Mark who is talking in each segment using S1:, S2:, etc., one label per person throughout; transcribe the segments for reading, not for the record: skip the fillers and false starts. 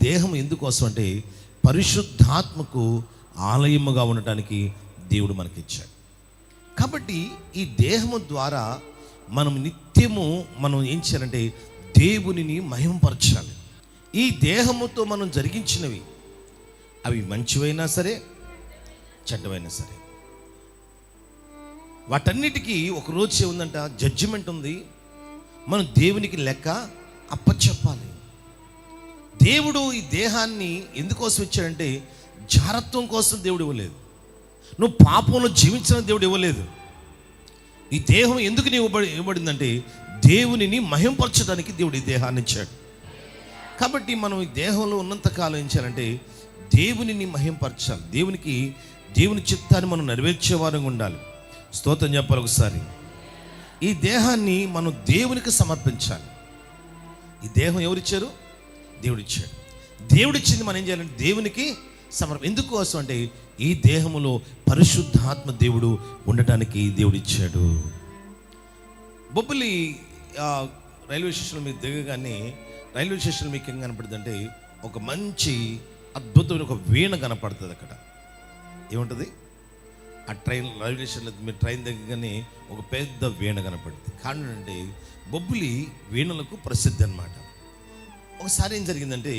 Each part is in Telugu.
S1: దేహం ఎందుకోసం అంటే పరిశుద్ధాత్మకు ఆలయముగా ఉండటానికి దేవుడు మనకిచ్చాడు. కాబట్టి ఈ దేహము ద్వారా మనం నిత్యము ఏం చేయాలంటే దేవునిని మహిమపరచాలి. ఈ దేహముతో మనం జరిగించినవి అవి మంచివైనా సరే చెడ్డవైనా సరే వాటన్నిటికీ ఒకరోజు ఏముందంట, జడ్జిమెంట్ ఉంది. మనం దేవునికి లెక్క అప్పచెప్పాలి. దేవుడు ఈ దేహాన్ని ఎందుకోసం ఇచ్చాడంటే జారత్వం కోసం దేవుడు ఇవ్వలేదు. నువ్వు పాపంలో జీవించిన దేవుడు ఇవ్వలేదు. ఈ దేహం ఎందుకు ఇవ్వబడిందంటే దేవునిని మహింపరచడానికి దేవుడు ఈ దేహాన్ని ఇచ్చాడు. కాబట్టి మనం ఈ దేహంలో ఉన్నంతకాలం ఏం చేయాలంటే దేవునిని మహింపరచాలి. దేవుని చిత్తాన్ని మనం నెరవేర్చేవారంగా ఉండాలి. స్తోత్రం చెప్పాలి ఒకసారి. ఈ దేహాన్ని మనం దేవునికి సమర్పించాలి. ఈ దేహం ఎవరిచ్చారు? దేవుడిచ్చాడు. దేవుడిచ్చింది మనం ఏం చేయాలంటే దేవునికి ఎందుకోసం అంటే ఈ దేహములో పరిశుద్ధాత్మ దేవుడు ఉండటానికి దేవుడిచ్చాడు. బొబ్బిలి రైల్వే స్టేషన్లో మీరు దిగగానే రైల్వే స్టేషన్ మీకు ఏం కనపడుతుంది అంటే ఒక మంచి అద్భుతమైన ఒక వీణ కనపడుతుంది. అక్కడ ఏముంటుంది? ఆ రైల్వే స్టేషన్లో మీరు ట్రైన్ దిగగానే ఒక పెద్ద వీణ కనపడుతుంది. కారణం అంటే బొబ్బిలి వీణలకు ప్రసిద్ధి అన్నమాట. ఒకసారి ఏం జరిగిందంటే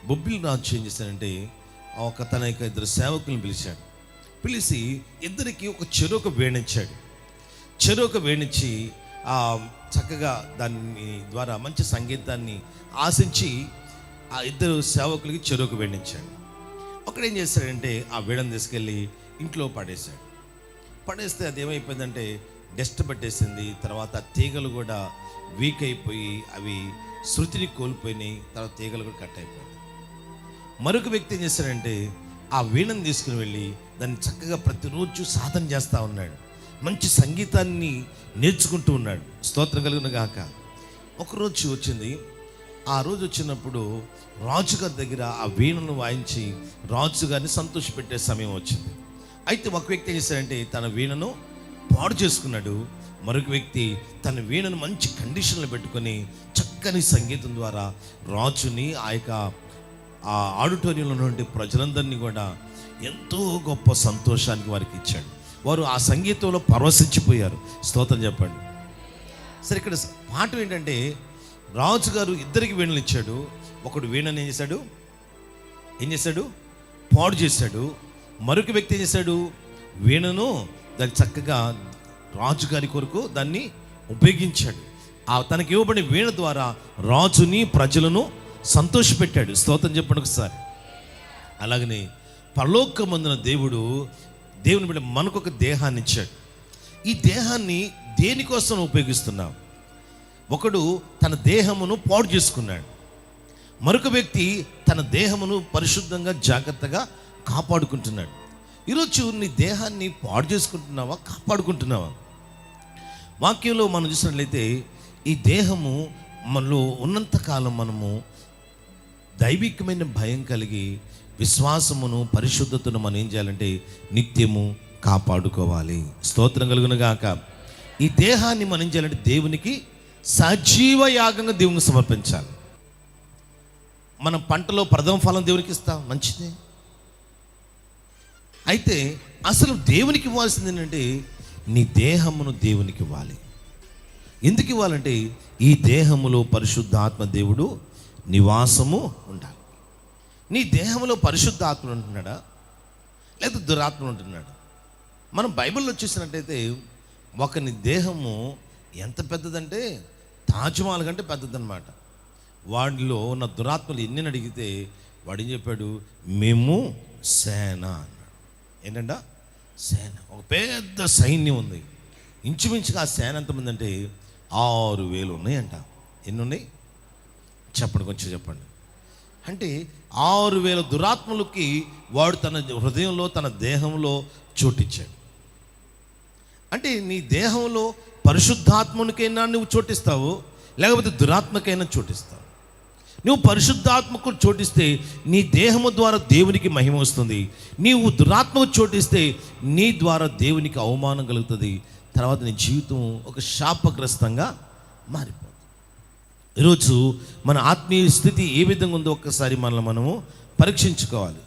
S1: బొబ్బిలి రాజు ఏం చేశాడంటే తన యొక్క ఇద్దరు సేవకులను పిలిచాడు. పిలిచి ఇద్దరికి చెరొక వేణిచ్చాడు. చెరొక వేణిచ్చి చక్కగా దాని ద్వారా మంచి సంగీతాన్ని ఆశించి ఆ ఇద్దరు సేవకులకి చెరొక వేణించాడు. ఒకడేం చేశాడంటే ఆ వీణను తీసుకెళ్ళి ఇంట్లో పడేశాడు. పడేస్తే అది ఏమైపోయిందంటే డస్ట్ పట్టేసింది. తర్వాత తీగలు కూడా వీక్ అయిపోయి అవి శృతిని కోల్పోయినాయి. తర్వాత తీగలు కూడా కట్ అయిపోయాయి. మరొక వ్యక్తి ఏం చేశాడంటే ఆ వీణను తీసుకుని వెళ్ళి దాన్ని చక్కగా ప్రతిరోజు సాధన చేస్తూ ఉన్నాడు. మంచి సంగీతాన్ని నేర్చుకుంటూ ఉన్నాడు. స్తోత్రం కలుగును గాక. ఒకరోజు వచ్చింది. ఆ రోజు వచ్చినప్పుడు రాజుగారి దగ్గర ఆ వీణను వాయించి రాజుగారిని సంతోషపెట్టే సమయం వచ్చింది. అయితే ఒక వ్యక్తి ఏం చేశాడంటే తన వీణను పాడు చేసుకున్నాడు. మరొక వ్యక్తి తన వీణను మంచి కండిషన్లో పెట్టుకొని చక్కని సంగీతం ద్వారా రాజుని ఆ యొక్క ఆ ఆడిటోరియంలో ఉన్నటువంటి ప్రజలందరినీ కూడా ఎంతో గొప్ప సంతోషానికి వారికి ఇచ్చాడు. వారు ఆ సంగీతంలో పరవశించిపోయారు. స్తోత్రం చెప్పండి. సరే, ఇక్కడ పాఠం ఏంటంటే రాజుగారు ఇద్దరికి వీణలు ఇచ్చాడు. ఒకడు వీణను ఏం చేశాడు? పాడు చేశాడు. మరొక వ్యక్తి ఏం చేశాడు? వీణను దాన్ని చక్కగా రాజుగారి కొరకు దాన్ని ఉపయోగించాడు. తనకి ఇవ్వబడిన వీణ ద్వారా రాజుని ప్రజలను సంతోషపెట్టాడు. స్తోత్రం చెప్పండి ఒకసారి. అలాగనే పరలోకమందున దేవుని బిడ్డ మనకొక దేహాన్ని ఇచ్చాడు. ఈ దేహాన్ని దేనికోసం ఉపయోగిస్తున్నాం? ఒకడు తన దేహమును పాడు చేసుకున్నాడు. మరొక వ్యక్తి తన దేహమును పరిశుద్ధంగా జాగ్రత్తగా కాపాడుకుంటున్నాడు. ఈరోజు నీ దేహాన్ని పాడు చేసుకుంటున్నావా, కాపాడుకుంటున్నావా? వాక్యంలో మనం చూసినట్లయితే ఈ దేహము మనలో ఉన్నంతకాలం మనము దైవికమైన భయం కలిగి విశ్వాసమును పరిశుద్ధతను మనం ఏం చేయాలంటే నిత్యము కాపాడుకోవాలి. స్తోత్రం కలుగును గాక. ఈ దేహాన్ని మనం ఏం చేయాలంటే దేవునికి సజీవ యాగంగా దేవునికి సమర్పించాలి. మనం పంటలో ప్రథమ ఫలం దేవునికి ఇస్తాం, మంచిదే. అయితే అసలు దేవునికి ఇవ్వాల్సింది ఏంటంటే నీ దేహమును దేవునికి ఇవ్వాలి. ఎందుకు ఇవ్వాలంటే ఈ దేహములో పరిశుద్ధాత్మ దేవుడు నివాసము ఉండాలి. నీ దేహంలో పరిశుద్ధ ఆత్మ ఉంటున్నాడా లేదా దురాత్మ ఉంటున్నాడా? మనం బైబిల్లో చూసినట్టయితే ఒకని దేహము ఎంత పెద్దదంటే తాజ్మహల్ కంటే పెద్దదన్నమాట. వాడిలో ఉన్న దురాత్మలు ఎన్ని అడిగితే వాడు ఏం చెప్పాడు? మేము సేన అన్నాడు. ఏంటంట? సేన. ఒక పెద్ద సైన్యం ఉంది. ఇంచుమించుగా ఆ సేన ఎంతమంది అంటే 6,000 ఉన్నాయంట. ఎన్ని ఉన్నాయి చెప్పండి, కొంచెం చెప్పండి. అంటే 6,000 దురాత్మలకి వాడు తన హృదయంలో తన దేహంలో చోటిచ్చాడు. అంటే నీ దేహంలో పరిశుద్ధాత్మకైనా నువ్వు చోటిస్తావు, లేకపోతే దురాత్మకైనా చోటిస్తావు. నువ్వు పరిశుద్ధాత్మకు చోటిస్తే నీ దేహము ద్వారా దేవునికి మహిమ వస్తుంది. నీవు దురాత్మకు చోటిస్తే నీ ద్వారా దేవునికి అవమానం కలుగుతుంది. తర్వాత నీ జీవితం ఒక శాపగ్రస్తంగా మారిపోతుంది. ఈరోజు మన ఆత్మీయ స్థితి ఏ విధంగా ఉందో ఒక్కసారి మనల్ని మనము పరీక్షించుకోవాలి.